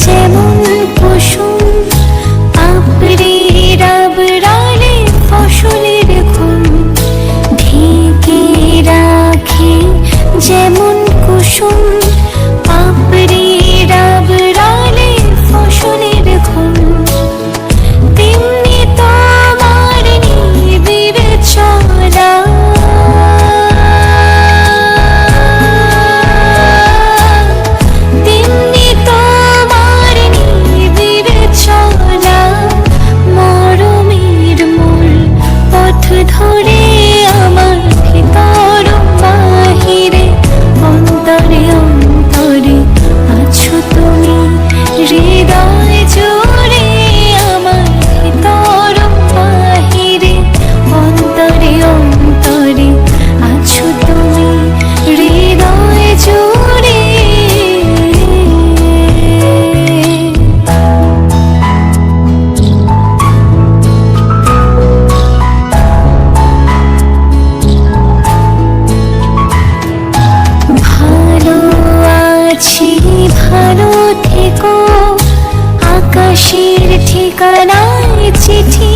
যেমন কুসুম পাপড়ির আবরালে ফসলের ঘুম ঢেকে রাখে, যেমন কুসুম পাপড়ির আবরালে ফসলের ঘুম, তেমনি তোমার নিবিড় চলা ধরে আমার ভিতর বাহিরে অন্তরে অন্তরে আছো তুমি, হৃদয় জুড়ে আমার ভিতর বাহিরে অন্তরে অন্তরে আছো তুমি, হৃদয় জুড়ে। ভালো থেকো, আকাশের ঠিকানায় চিঠি